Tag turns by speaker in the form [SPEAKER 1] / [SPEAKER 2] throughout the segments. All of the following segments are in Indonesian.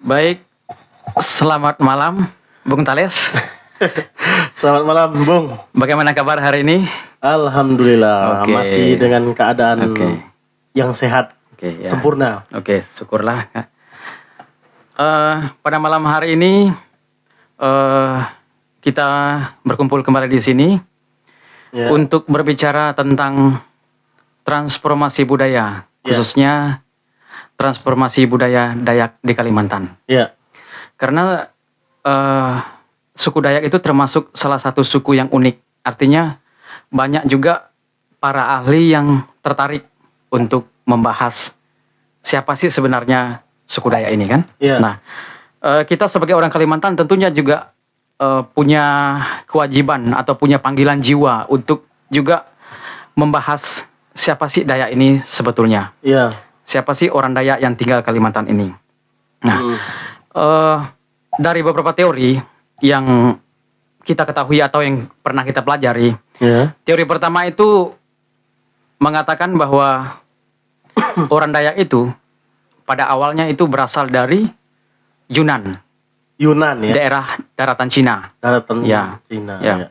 [SPEAKER 1] Baik, selamat malam, Bung Thales.
[SPEAKER 2] Selamat malam, Bung.
[SPEAKER 1] Bagaimana kabar hari ini?
[SPEAKER 2] Alhamdulillah,
[SPEAKER 1] Oke.
[SPEAKER 2] masih dengan keadaan
[SPEAKER 1] Oke.
[SPEAKER 2] yang sehat,
[SPEAKER 1] Oke, ya.
[SPEAKER 2] sempurna.
[SPEAKER 1] Oke, syukurlah. Pada malam hari ini kita berkumpul kembali di sini
[SPEAKER 2] Ya.
[SPEAKER 1] untuk berbicara tentang transformasi budaya,
[SPEAKER 2] Ya.
[SPEAKER 1] khususnya transformasi budaya Dayak di Kalimantan.
[SPEAKER 2] Ya,
[SPEAKER 1] Karena suku Dayak itu termasuk salah satu suku yang unik. Artinya banyak juga para ahli yang tertarik untuk membahas siapa sih sebenarnya suku Dayak ini kan.
[SPEAKER 2] ya,
[SPEAKER 1] Nah, kita sebagai orang Kalimantan tentunya juga punya kewajiban atau punya panggilan jiwa untuk juga membahas siapa sih Dayak ini sebetulnya.
[SPEAKER 2] ya.
[SPEAKER 1] Siapa sih orang Dayak yang tinggal Kalimantan ini. Nah, dari beberapa teori yang kita ketahui atau yang pernah kita pelajari,
[SPEAKER 2] Ya,
[SPEAKER 1] teori pertama itu mengatakan bahwa orang Dayak itu pada awalnya itu berasal dari Yunan,
[SPEAKER 2] Yunan ya,
[SPEAKER 1] daerah daratan Cina.
[SPEAKER 2] daratan
[SPEAKER 1] Ya,
[SPEAKER 2] Cina.
[SPEAKER 1] ya.
[SPEAKER 2] Ya.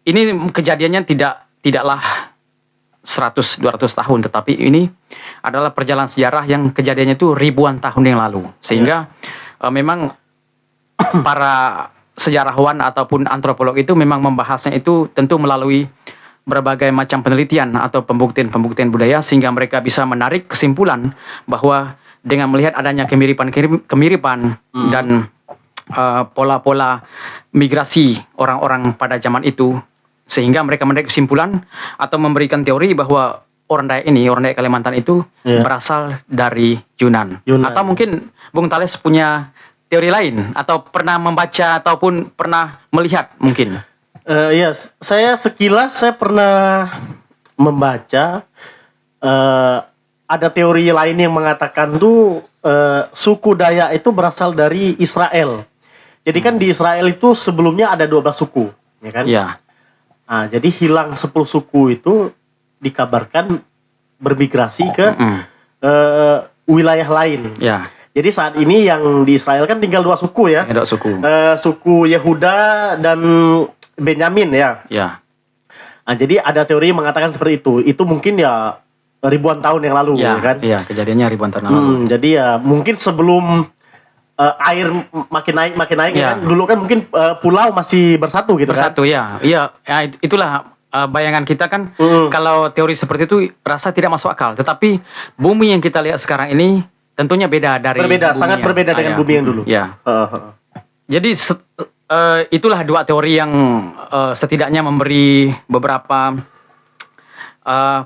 [SPEAKER 1] Ini kejadiannya tidaklah 100-200 tahun, tetapi ini adalah perjalanan sejarah yang kejadiannya itu ribuan tahun yang lalu. Sehingga memang para sejarawan ataupun antropolog itu memang membahasnya itu tentu melalui berbagai macam penelitian atau pembuktian-pembuktian budaya, sehingga mereka bisa menarik kesimpulan bahwa dengan melihat adanya kemiripan dan pola-pola migrasi orang-orang pada zaman itu, sehingga mereka menarik kesimpulan atau memberikan teori bahwa orang Dayak Kalimantan itu
[SPEAKER 2] Ya.
[SPEAKER 1] berasal dari Yunan.
[SPEAKER 2] Yunan.
[SPEAKER 1] Atau mungkin Bung Thales punya teori lain atau pernah membaca ataupun pernah melihat mungkin.
[SPEAKER 2] Ya, saya sekilas saya pernah membaca ada teori lain yang mengatakan tuh suku Dayak itu berasal dari Israel. Jadi kan di Israel itu sebelumnya ada 12 suku, ya kan?
[SPEAKER 1] Ya,
[SPEAKER 2] Nah, jadi hilang 10 suku itu dikabarkan bermigrasi ke wilayah lain.
[SPEAKER 1] ya,
[SPEAKER 2] Jadi saat ini yang di Israel kan tinggal 2 suku ya.
[SPEAKER 1] ada suku.
[SPEAKER 2] Suku Yehuda dan Benyamin ya.
[SPEAKER 1] Ya,
[SPEAKER 2] Nah, jadi ada teori yang mengatakan seperti itu. Itu mungkin ya ribuan tahun yang lalu
[SPEAKER 1] ya,
[SPEAKER 2] ya kan.
[SPEAKER 1] ya, kejadiannya ribuan tahun lalu.
[SPEAKER 2] Jadi ya mungkin sebelum air makin naik
[SPEAKER 1] Ya.
[SPEAKER 2] kan. Dulu kan mungkin pulau masih bersatu gitu kan.
[SPEAKER 1] Bersatu ya, iya, ya, itulah bayangan kita kan. Kalau teori seperti itu rasa tidak masuk akal. Tetapi bumi yang kita lihat sekarang ini tentunya beda dari
[SPEAKER 2] Berbeda,
[SPEAKER 1] bumi
[SPEAKER 2] sangat berbeda dengan bumi yang dulu.
[SPEAKER 1] Ya,
[SPEAKER 2] Heeh.
[SPEAKER 1] jadi itulah dua teori yang setidaknya memberi beberapa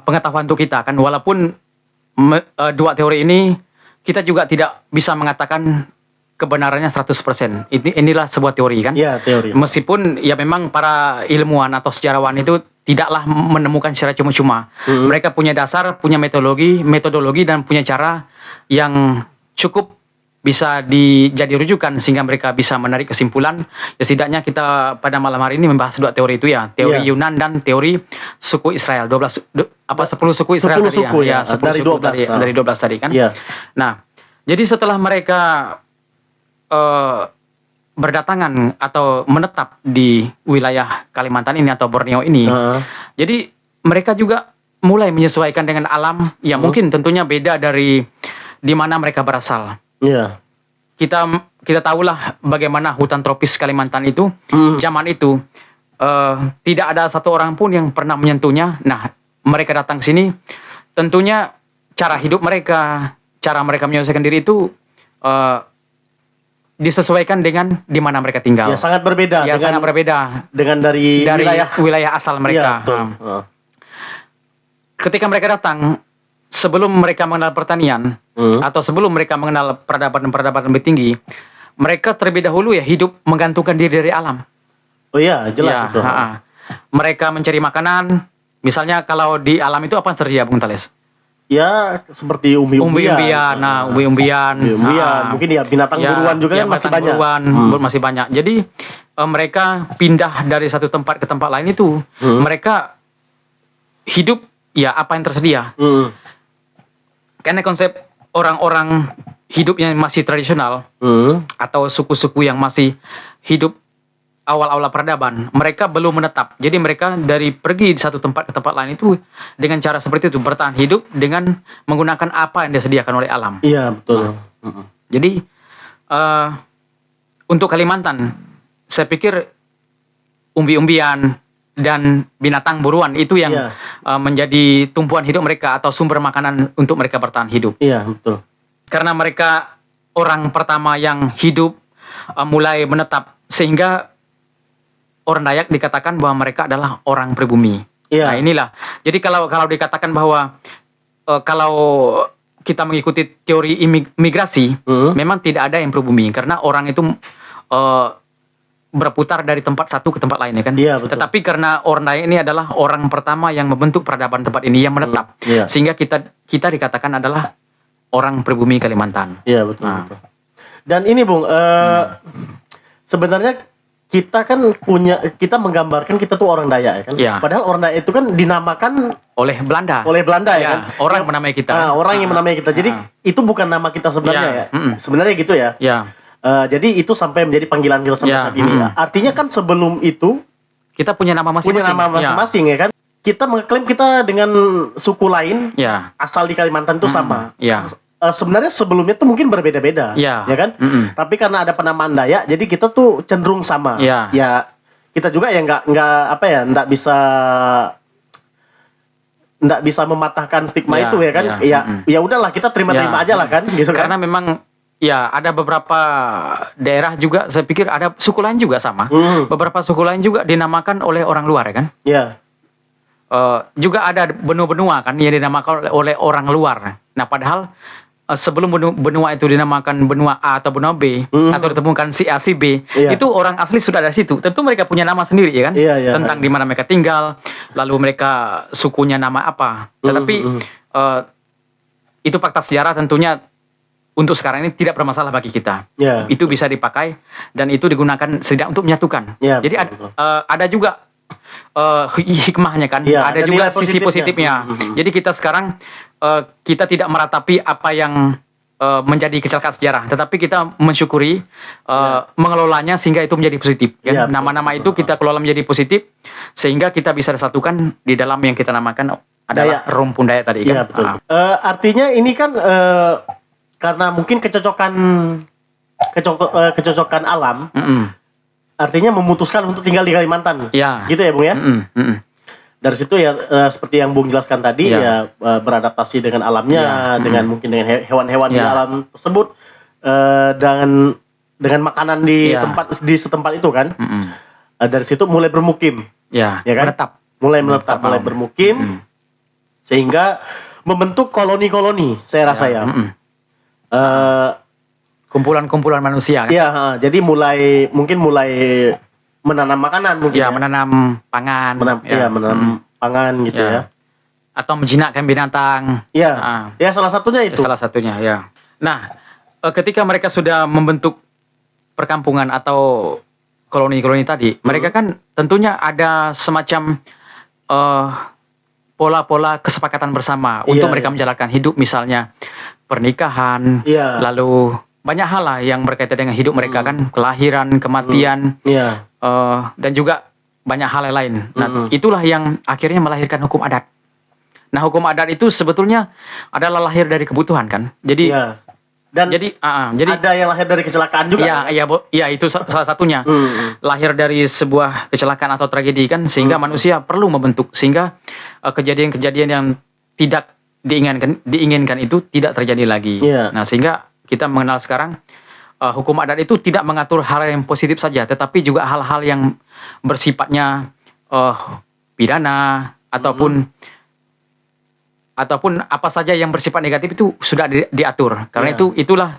[SPEAKER 1] pengetahuan untuk kita kan. Walaupun dua teori ini kita juga tidak bisa mengatakan kebenarannya 100%. Inilah sebuah teori kan.
[SPEAKER 2] Iya, teori.
[SPEAKER 1] Meskipun ya memang para ilmuwan atau sejarawan itu tidaklah menemukan secara cuma-cuma. Mereka punya dasar, punya metodologi dan punya cara yang cukup bisa dijadi rujukan sehingga mereka bisa menarik kesimpulan. Ya setidaknya kita pada malam hari ini membahas dua teori itu ya, teori
[SPEAKER 2] Iya.
[SPEAKER 1] Yunan dan teori suku Israel. 10 suku Israel
[SPEAKER 2] 10
[SPEAKER 1] tadi
[SPEAKER 2] suku ya,
[SPEAKER 1] 10
[SPEAKER 2] dari
[SPEAKER 1] suku
[SPEAKER 2] 12.
[SPEAKER 1] dari 12 tadi kan.
[SPEAKER 2] Iya.
[SPEAKER 1] Nah, jadi setelah mereka berdatangan atau menetap di wilayah Kalimantan ini atau Borneo ini, jadi mereka juga mulai menyesuaikan dengan alam. Ya mungkin tentunya beda dari di mana mereka berasal.
[SPEAKER 2] Iya.
[SPEAKER 1] Kita tahulah bagaimana hutan tropis Kalimantan itu zaman itu tidak ada satu orang pun yang pernah menyentuhnya. Nah, mereka datang ke sini, tentunya cara hidup mereka, cara mereka menyelesaikan diri itu disesuaikan dengan di mana mereka tinggal.
[SPEAKER 2] Ya sangat berbeda.
[SPEAKER 1] Ya, sangat berbeda
[SPEAKER 2] dengan dari
[SPEAKER 1] wilayah asal mereka.
[SPEAKER 2] Iya, betul.
[SPEAKER 1] Ketika mereka datang, sebelum mereka mengenal pertanian atau sebelum mereka mengenal peradaban lebih tinggi, mereka terlebih dahulu ya hidup menggantungkan diri dari alam.
[SPEAKER 2] Oh iya, jelas
[SPEAKER 1] Ya,
[SPEAKER 2] itu.
[SPEAKER 1] mereka mencari makanan. Misalnya kalau di alam itu apa yang terjadi, Bung Thales?
[SPEAKER 2] Ya seperti umbi-umbian.
[SPEAKER 1] Umbi-umbian.
[SPEAKER 2] Mungkin ya binatang buruan juga kan masih banyak.
[SPEAKER 1] Masih banyak. Jadi mereka pindah dari satu tempat ke tempat lain itu, mereka hidup ya apa yang tersedia. Karena konsep orang-orang hidupnya masih tradisional atau suku-suku yang masih hidup awal-awal peradaban, mereka belum menetap. Jadi mereka dari pergi di satu tempat ke tempat lain itu dengan cara seperti itu, bertahan hidup dengan menggunakan apa yang disediakan oleh alam.
[SPEAKER 2] Iya, betul.
[SPEAKER 1] Jadi untuk Kalimantan, saya pikir umbi-umbian dan binatang buruan itu yang
[SPEAKER 2] Iya.
[SPEAKER 1] menjadi tumpuan hidup mereka atau sumber makanan untuk mereka bertahan hidup.
[SPEAKER 2] Iya, betul.
[SPEAKER 1] Karena mereka orang pertama yang hidup mulai menetap, sehingga orang Dayak dikatakan bahwa mereka adalah orang pribumi.
[SPEAKER 2] Iya.
[SPEAKER 1] Nah inilah. Jadi kalau dikatakan bahwa kalau kita mengikuti teori migrasi, memang tidak ada yang pribumi karena orang itu berputar dari tempat satu ke tempat lain, ya kan?
[SPEAKER 2] Iya, betul.
[SPEAKER 1] Tetapi karena orang Dayak ini adalah orang pertama yang membentuk peradaban tempat ini yang menetap,
[SPEAKER 2] Iya.
[SPEAKER 1] sehingga kita dikatakan adalah orang pribumi Kalimantan.
[SPEAKER 2] Iya, betul,
[SPEAKER 1] Nah.
[SPEAKER 2] betul. Dan ini Bung, sebenarnya kita menggambarkan kita tuh orang Dayak, ya kan?
[SPEAKER 1] Iya.
[SPEAKER 2] Padahal orang Dayak itu kan dinamakan
[SPEAKER 1] Oleh Belanda.
[SPEAKER 2] oleh Belanda, ya
[SPEAKER 1] Ya,
[SPEAKER 2] kan?
[SPEAKER 1] orang menamai kita.
[SPEAKER 2] Orang yang menamai kita. Jadi itu bukan nama kita sebenarnya,
[SPEAKER 1] Iya.
[SPEAKER 2] ya. Sebenarnya gitu ya.
[SPEAKER 1] Ya,
[SPEAKER 2] Jadi itu sampai menjadi panggilan kita sampai
[SPEAKER 1] Iya,
[SPEAKER 2] saat ini. Artinya kan sebelum itu
[SPEAKER 1] kita punya nama masing-masing.
[SPEAKER 2] punya nama masing-masing, ya kan? Kita mengklaim kita dengan suku lain
[SPEAKER 1] Ya.
[SPEAKER 2] asal di Kalimantan itu sama.
[SPEAKER 1] Ya.
[SPEAKER 2] Sebenarnya sebelumnya tuh mungkin berbeda-beda,
[SPEAKER 1] Ya.
[SPEAKER 2] ya kan? Tapi karena ada penamaan Dayak, jadi kita tuh cenderung sama.
[SPEAKER 1] Ya.
[SPEAKER 2] Ya, kita juga ya nggak bisa mematahkan stigma
[SPEAKER 1] Ya,
[SPEAKER 2] itu, ya kan?
[SPEAKER 1] ya,
[SPEAKER 2] Ya udahlah, kita terima-terima
[SPEAKER 1] Ya.
[SPEAKER 2] aja lah kan, gitu
[SPEAKER 1] Karena
[SPEAKER 2] kan?
[SPEAKER 1] memang ya ada beberapa daerah juga, saya pikir ada suku lain juga sama. Beberapa suku lain juga dinamakan oleh orang luar, ya kan?
[SPEAKER 2] Ya,
[SPEAKER 1] Juga ada benua-benua kan yang dinamakan oleh orang luar. Nah, padahal sebelum benua itu dinamakan benua A atau benua B atau ditemukan si A si B,
[SPEAKER 2] Iya.
[SPEAKER 1] itu orang asli sudah ada di situ. Tentu mereka punya nama sendiri, ya kan?
[SPEAKER 2] Iya, iya.
[SPEAKER 1] Tentang di mana mereka tinggal, lalu mereka sukunya nama apa. Tetapi itu fakta sejarah tentunya untuk sekarang ini tidak bermasalah bagi kita.
[SPEAKER 2] ya,
[SPEAKER 1] Itu bisa dipakai dan itu digunakan setidaknya untuk menyatukan.
[SPEAKER 2] Ya,
[SPEAKER 1] Jadi
[SPEAKER 2] betul,
[SPEAKER 1] ada juga hikmahnya kan,
[SPEAKER 2] Iya,
[SPEAKER 1] ada
[SPEAKER 2] ada
[SPEAKER 1] juga
[SPEAKER 2] nilai
[SPEAKER 1] sisi
[SPEAKER 2] positifnya.
[SPEAKER 1] positifnya. Jadi kita sekarang kita tidak meratapi apa yang menjadi kecelakaan sejarah, tetapi kita mensyukuri mengelolanya sehingga itu menjadi positif. Kan?
[SPEAKER 2] Iya, betul,
[SPEAKER 1] Nama-nama
[SPEAKER 2] betul.
[SPEAKER 1] itu kita kelola menjadi positif sehingga kita bisa disatukan di dalam yang kita namakan adalah
[SPEAKER 2] Dayak.
[SPEAKER 1] rumpun Dayak tadi.
[SPEAKER 2] Iya,
[SPEAKER 1] Kan?
[SPEAKER 2] betul. Artinya ini kan karena mungkin kecocokan alam, artinya memutuskan untuk tinggal di Kalimantan.
[SPEAKER 1] Ya.
[SPEAKER 2] Gitu ya, Bung ya? Dari situ ya seperti yang Bung jelaskan tadi,
[SPEAKER 1] Iya.
[SPEAKER 2] ya beradaptasi dengan alamnya,
[SPEAKER 1] Iya.
[SPEAKER 2] dengan mungkin dengan hewan-hewan di
[SPEAKER 1] Iya.
[SPEAKER 2] alam tersebut, dengan makanan di
[SPEAKER 1] Iya.
[SPEAKER 2] setempat itu kan. Dari situ mulai bermukim,
[SPEAKER 1] Ya,
[SPEAKER 2] Ya kan?
[SPEAKER 1] menetap.
[SPEAKER 2] mulai menetap, mulai bermukim, sehingga membentuk koloni-koloni, saya rasa ya.
[SPEAKER 1] Kumpulan-kumpulan manusia. Kan?
[SPEAKER 2] Iya, jadi mulai menanam makanan mungkin
[SPEAKER 1] Ya,
[SPEAKER 2] ya.
[SPEAKER 1] menanam pangan.
[SPEAKER 2] Menanam pangan gitu
[SPEAKER 1] Ya.
[SPEAKER 2] ya.
[SPEAKER 1] Atau menjinakkan binatang.
[SPEAKER 2] Iya.
[SPEAKER 1] Ah.
[SPEAKER 2] Ya, salah satunya itu.
[SPEAKER 1] Salah satunya, ya. Nah, ketika mereka sudah membentuk perkampungan atau koloni-koloni tadi, mereka kan tentunya ada semacam pola-pola kesepakatan bersama untuk
[SPEAKER 2] Iya,
[SPEAKER 1] mereka
[SPEAKER 2] iya.
[SPEAKER 1] menjalankan hidup, misalnya pernikahan,
[SPEAKER 2] Iya.
[SPEAKER 1] lalu banyak hal lah yang berkaitan dengan hidup mereka kan, kelahiran, kematian,
[SPEAKER 2] Iya.
[SPEAKER 1] dan juga banyak hal yang lain. Nah,
[SPEAKER 2] Mm-mm.
[SPEAKER 1] itulah yang akhirnya melahirkan hukum adat. Nah, hukum adat itu sebetulnya adalah lahir dari kebutuhan kan. Jadi,
[SPEAKER 2] Iya. Dan
[SPEAKER 1] jadi
[SPEAKER 2] ada yang lahir dari kecelakaan juga.
[SPEAKER 1] iya, iya, itu salah satunya. Lahir dari sebuah kecelakaan atau tragedi kan, sehingga manusia perlu membentuk, sehingga kejadian-kejadian yang tidak diinginkan itu tidak terjadi lagi.
[SPEAKER 2] Iya.
[SPEAKER 1] Nah, sehingga kita mengenal sekarang hukum adat itu tidak mengatur hal yang positif saja, tetapi juga hal-hal yang bersifatnya pidana ataupun apa saja yang bersifat negatif itu sudah diatur. Karena
[SPEAKER 2] Iya.
[SPEAKER 1] itulah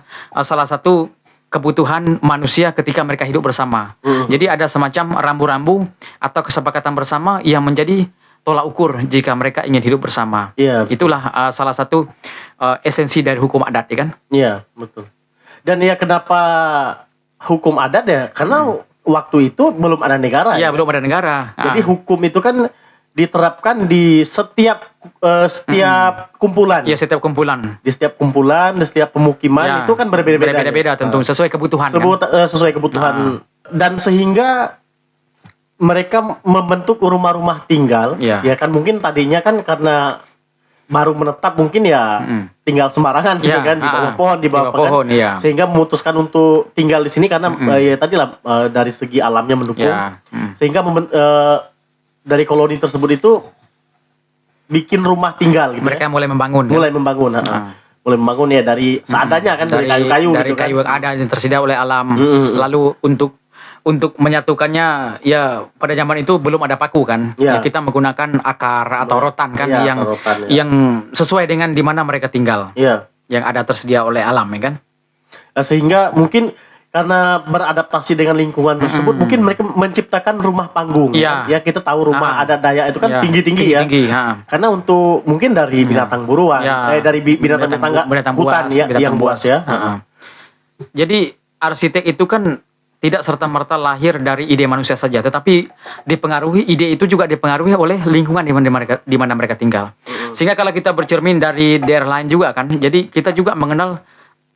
[SPEAKER 1] salah satu kebutuhan manusia ketika mereka hidup bersama. Jadi ada semacam rambu-rambu atau kesepakatan bersama yang menjadi tolak ukur jika mereka ingin hidup bersama.
[SPEAKER 2] Iya.
[SPEAKER 1] Itulah salah satu esensi dari hukum adat, ya kan?
[SPEAKER 2] Iya, betul. Dan ya kenapa hukum adat ya? Karena waktu itu belum ada negara.
[SPEAKER 1] Iya,
[SPEAKER 2] ya.
[SPEAKER 1] belum ada negara.
[SPEAKER 2] Jadi hukum itu kan diterapkan di setiap kumpulan.
[SPEAKER 1] Ya, setiap kumpulan.
[SPEAKER 2] Di setiap kumpulan, di setiap pemukiman
[SPEAKER 1] Ya,
[SPEAKER 2] itu kan berbeda-beda.
[SPEAKER 1] berbeda-beda tentu sesuai kebutuhan kan.
[SPEAKER 2] Sesuai kebutuhan. Dan sehingga mereka membentuk rumah-rumah tinggal,
[SPEAKER 1] Ya.
[SPEAKER 2] ya kan mungkin tadinya kan karena baru menetap mungkin ya tinggal sembarangan gitu
[SPEAKER 1] Ya,
[SPEAKER 2] kan di bawah pohon, di bawah
[SPEAKER 1] pohon, iya.
[SPEAKER 2] sehingga memutuskan untuk tinggal di sini karena ya tadi lah dari segi alamnya mendukung,
[SPEAKER 1] Ya.
[SPEAKER 2] sehingga dari koloni tersebut itu bikin rumah tinggal gitu.
[SPEAKER 1] Mereka mulai membangun.
[SPEAKER 2] Mulai membangun, mulai membangun ya dari seadanya kan, dari kayu-kayu
[SPEAKER 1] dari
[SPEAKER 2] gitu
[SPEAKER 1] kayu
[SPEAKER 2] kan.
[SPEAKER 1] yang ada yang tersedia oleh alam. Lalu untuk menyatukannya, ya pada zaman itu belum ada paku kan.
[SPEAKER 2] Ya.
[SPEAKER 1] Ya, kita menggunakan akar atau rotan kan,
[SPEAKER 2] Ya,
[SPEAKER 1] yang
[SPEAKER 2] rotan, ya.
[SPEAKER 1] yang sesuai dengan di mana mereka tinggal,
[SPEAKER 2] Iya.
[SPEAKER 1] yang ada tersedia oleh alam ya kan.
[SPEAKER 2] Nah, sehingga mungkin karena beradaptasi dengan lingkungan tersebut, mungkin mereka menciptakan rumah panggung.
[SPEAKER 1] Iya.
[SPEAKER 2] Kan? Ya kita tahu rumah adat Dayak itu kan
[SPEAKER 1] Ya,
[SPEAKER 2] tinggi-tinggi ya.
[SPEAKER 1] tinggi,
[SPEAKER 2] Karena untuk mungkin dari binatang buruan,
[SPEAKER 1] Ya.
[SPEAKER 2] dari binatang-binatang hutan ya, yang buas ya.
[SPEAKER 1] Jadi arsitek itu kan tidak serta-merta lahir dari ide manusia saja, tetapi ide itu juga dipengaruhi oleh lingkungan di mana mereka tinggal. Sehingga kalau kita bercermin dari daerah lain juga kan, jadi kita juga mengenal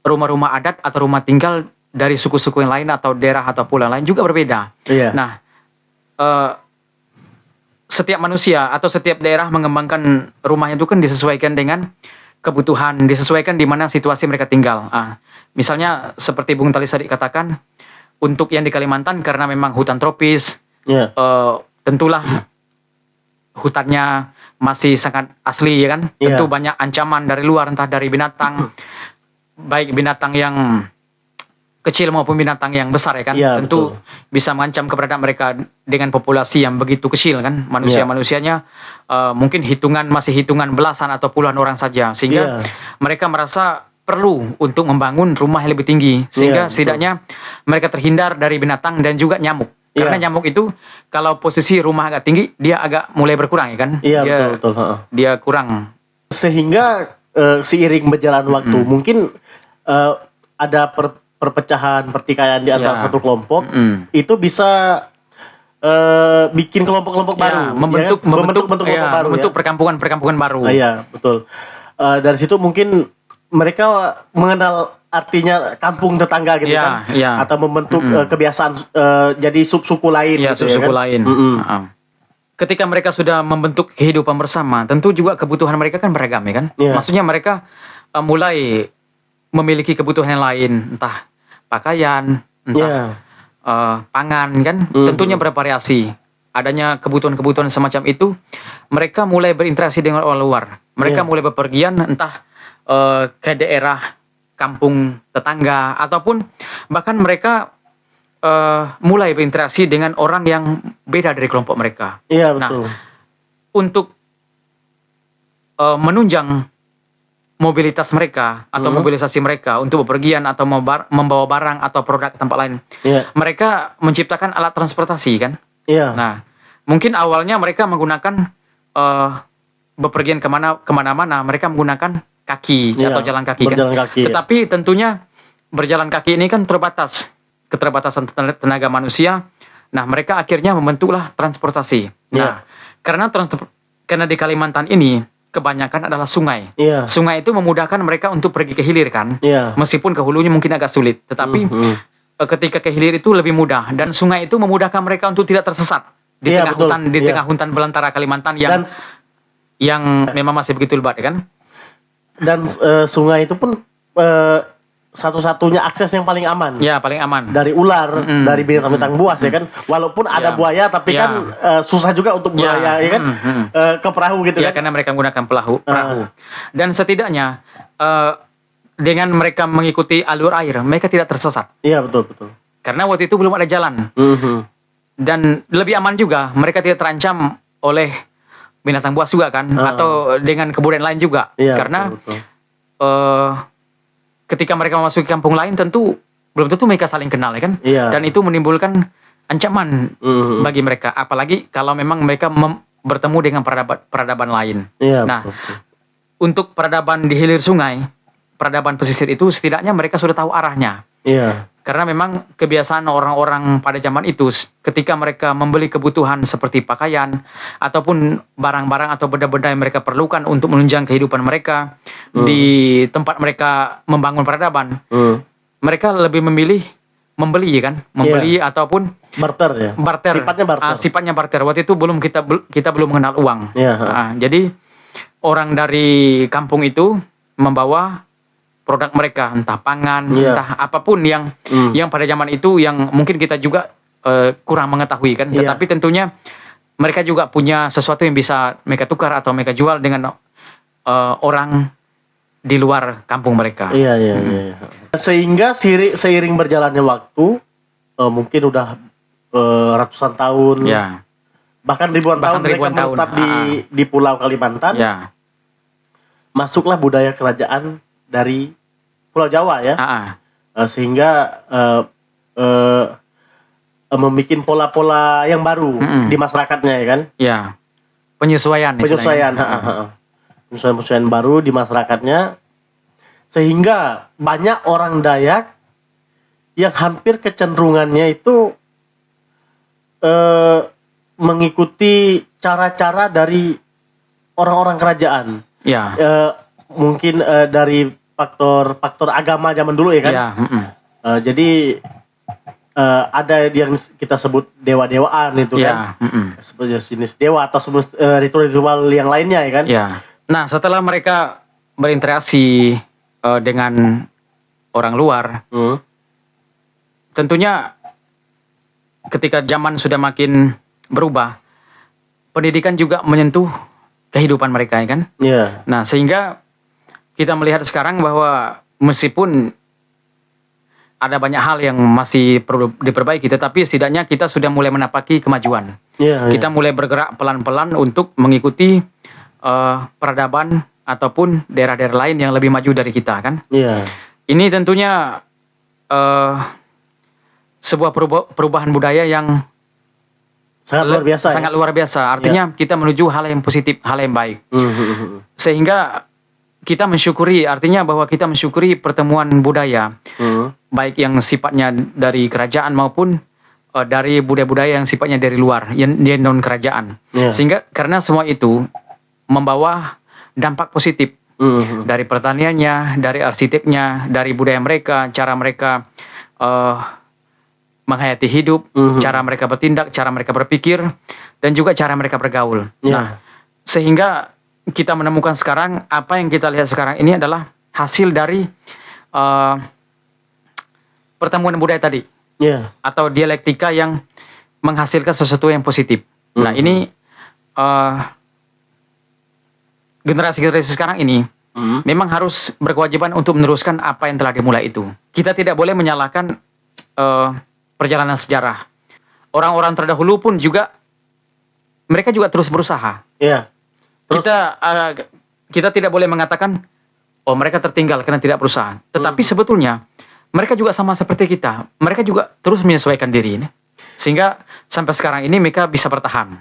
[SPEAKER 1] rumah-rumah adat atau rumah tinggal dari suku-suku yang lain atau daerah atau pulau lain juga berbeda.
[SPEAKER 2] Iya.
[SPEAKER 1] Nah, setiap manusia atau setiap daerah mengembangkan rumahnya itu kan disesuaikan dengan kebutuhan, disesuaikan di mana situasi mereka tinggal. Misalnya seperti Bung Tali tadi katakan, untuk yang di Kalimantan karena memang hutan tropis,
[SPEAKER 2] Iya.
[SPEAKER 1] tentulah hutannya masih sangat asli ya kan.
[SPEAKER 2] Iya.
[SPEAKER 1] Tentu banyak ancaman dari luar, entah dari binatang, baik binatang yang kecil maupun binatang yang besar ya kan.
[SPEAKER 2] Iya,
[SPEAKER 1] Tentu bisa mengancam keberadaan mereka dengan populasi yang begitu kecil kan. Manusianya mungkin masih hitungan belasan atau puluhan orang saja, sehingga mereka merasa perlu untuk membangun rumah yang lebih tinggi, sehingga setidaknya mereka terhindar dari binatang dan juga nyamuk. Karena nyamuk itu kalau posisi rumah agak tinggi, dia agak mulai berkurang ya kan.
[SPEAKER 2] Iya, betul.
[SPEAKER 1] Dia kurang.
[SPEAKER 2] Sehingga seiring berjalan waktu, mungkin ada perpecahan, pertikaian di antara satu kelompok, itu bisa bikin kelompok-kelompok baru,
[SPEAKER 1] membentuk
[SPEAKER 2] kelompok baru,
[SPEAKER 1] membentuk perkampungan baru.
[SPEAKER 2] Iya, betul. Dari situ mungkin mereka mengenal artinya kampung tetangga gitu kan, atau membentuk kebiasaan jadi sub-suku lain, gitu,
[SPEAKER 1] sub-suku
[SPEAKER 2] ya kan?
[SPEAKER 1] lain. Ketika mereka sudah membentuk kehidupan bersama, tentu juga kebutuhan mereka kan beragam ya kan. Maksudnya mereka mulai memiliki kebutuhan yang lain, entah pakaian, entah pangan kan, tentunya bervariasi. Adanya kebutuhan-kebutuhan semacam itu, mereka mulai berinteraksi dengan orang luar. Mereka mulai bepergian entah ke daerah kampung tetangga, ataupun bahkan mereka mulai berinteraksi dengan orang yang beda dari kelompok mereka.
[SPEAKER 2] Iya, betul.
[SPEAKER 1] Nah, untuk menunjang mobilitas mereka atau mobilisasi mereka untuk bepergian atau membawa barang atau produk ke tempat lain, mereka menciptakan alat transportasi kan. Nah, mungkin awalnya mereka menggunakan bepergian kemana-mana, mereka menggunakan kaki atau jalan kaki kan. Tetapi tentunya berjalan kaki ini kan keterbatasan tenaga manusia. Nah, mereka akhirnya membentuklah transportasi. Nah, karena di Kalimantan ini kebanyakan adalah sungai. Sungai itu memudahkan mereka untuk pergi ke hilir kan. Meskipun ke hulunya mungkin agak sulit, tetapi ketika ke hilir itu lebih mudah, dan sungai itu memudahkan mereka untuk tidak tersesat di tengah hutan belantara Kalimantan yang memang masih begitu lebat kan.
[SPEAKER 2] Dan sungai itu pun satu-satunya akses yang paling aman.
[SPEAKER 1] Paling aman.
[SPEAKER 2] Dari ular, dari binatang-binatang buas ya kan. Walaupun ada buaya, tapi kan susah juga untuk buaya ya kan ke perahu gitu kan.
[SPEAKER 1] Karena mereka menggunakan perahu. Dan setidaknya dengan mereka mengikuti alur air, mereka tidak tersesat.
[SPEAKER 2] Iya, betul.
[SPEAKER 1] Karena waktu itu belum ada jalan. Dan lebih aman juga, mereka tidak terancam oleh binatang buas juga kan, atau dengan kebudayaan lain juga. Karena ketika mereka memasuki kampung lain, belum tentu mereka saling kenal ya kan. Dan itu menimbulkan ancaman bagi mereka, apalagi kalau memang mereka bertemu dengan peradaban lain. Untuk peradaban di hilir sungai, peradaban pesisir itu setidaknya mereka sudah tahu arahnya.
[SPEAKER 2] Iya.
[SPEAKER 1] Karena memang kebiasaan orang-orang pada zaman itu ketika mereka membeli kebutuhan seperti pakaian ataupun barang-barang atau benda-benda yang mereka perlukan untuk menunjang kehidupan mereka di tempat mereka membangun peradaban, mereka lebih memilih membeli kan, ataupun
[SPEAKER 2] barter ya.
[SPEAKER 1] Barter. Sifatnya barter. Waktu itu kita belum mengenal uang. Jadi orang dari kampung itu membawa produk mereka, entah pangan, entah apapun yang pada zaman itu yang mungkin kita juga kurang mengetahui kan. Tetapi tentunya mereka juga punya sesuatu yang bisa mereka tukar atau mereka jual dengan orang di luar kampung mereka.
[SPEAKER 2] Iya. Sehingga seiring berjalannya waktu, mungkin udah ratusan tahun, bahkan ribuan tahun mereka menetap di Pulau Kalimantan. Masuklah budaya kerajaan dari Pulau Jawa ya, sehingga membuat pola-pola yang baru di masyarakatnya ya kan?
[SPEAKER 1] Ya, penyesuaian
[SPEAKER 2] baru di masyarakatnya, sehingga banyak orang Dayak yang hampir kecenderungannya itu mengikuti cara-cara dari orang-orang kerajaan. Mungkin dari faktor agama zaman dulu ya kan. Jadi ada yang kita sebut dewa-dewaan itu kan. Seperti jenis dewa atau ritual-ritual yang lainnya ya kan.
[SPEAKER 1] Nah, setelah mereka berinteraksi dengan orang luar, tentunya ketika zaman sudah makin berubah, pendidikan juga menyentuh kehidupan mereka ya kan. Nah, sehingga kita melihat sekarang bahwa meskipun ada banyak hal yang masih perlu diperbaiki, tetapi setidaknya kita sudah mulai menapaki kemajuan. Kita mulai bergerak pelan-pelan untuk mengikuti peradaban ataupun daerah-daerah lain yang lebih maju dari kita kan. Ini tentunya sebuah perubahan budaya yang sangat luar biasa. Artinya kita menuju hal yang positif, hal yang baik. Sehingga kita mensyukuri, artinya bahwa kita mensyukuri pertemuan budaya, baik yang sifatnya dari kerajaan maupun dari budaya-budaya yang sifatnya dari luar, yang non kerajaan. Sehingga karena semua itu membawa dampak positif dari pertaniannya, dari arsiteknya, dari budaya mereka, cara mereka menghayati hidup, cara mereka bertindak, cara mereka berpikir, dan juga cara mereka bergaul. Nah, sehingga kita menemukan sekarang, apa yang kita lihat sekarang ini adalah hasil dari pertemuan budaya tadi. Atau dialektika yang menghasilkan sesuatu yang positif. Nah, ini generasi-generasi sekarang ini memang harus berkewajiban untuk meneruskan apa yang telah dimulai itu. Kita tidak boleh menyalahkan perjalanan sejarah. Orang-orang terdahulu pun juga, mereka juga terus berusaha. Kita tidak boleh mengatakan, oh mereka tertinggal karena tidak berusaha. Tetapi sebetulnya mereka juga sama seperti kita. Mereka juga terus menyesuaikan diri ini, sehingga sampai sekarang ini mereka bisa bertahan.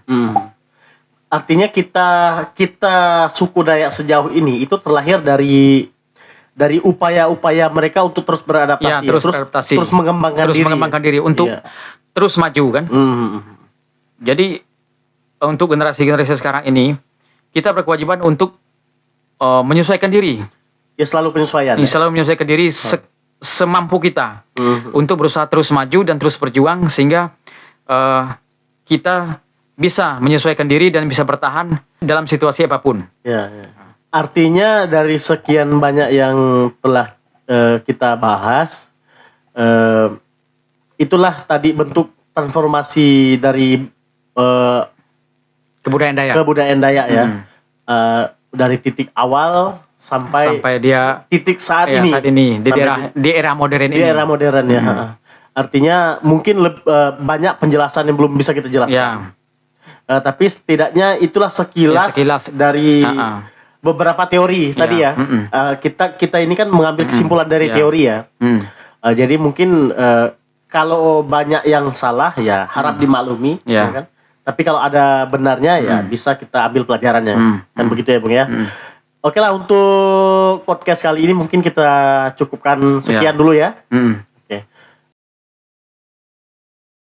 [SPEAKER 2] Artinya kita suku Dayak sejauh ini itu terlahir dari upaya-upaya mereka untuk terus beradaptasi, terus mengembangkan diri untuk
[SPEAKER 1] terus maju kan. Jadi untuk generasi-generasi sekarang ini, kita berkewajiban untuk menyesuaikan diri.
[SPEAKER 2] Selalu penyesuaian.
[SPEAKER 1] Selalu menyesuaikan diri semampu kita untuk berusaha terus maju dan terus berjuang, sehingga kita bisa menyesuaikan diri dan bisa bertahan dalam situasi apapun.
[SPEAKER 2] Artinya dari sekian banyak yang telah kita bahas, itulah tadi bentuk transformasi dari kebudayaan Dayak ya. Dari titik awal sampai
[SPEAKER 1] dia
[SPEAKER 2] titik saat ini
[SPEAKER 1] di era modern ini.
[SPEAKER 2] Di era modern ya. Artinya mungkin banyak penjelasan yang belum bisa kita jelaskan. Tapi setidaknya itulah sekilas dari beberapa teori tadi ya. Kita ini kan mengambil kesimpulan dari teori ya. Jadi mungkin kalau banyak yang salah ya harap dimaklumi, ya kan? Tapi kalau ada benarnya ya bisa kita ambil pelajarannya. Kan begitu ya Bung ya. Oke lah, untuk podcast kali ini mungkin kita cukupkan sekian dulu ya.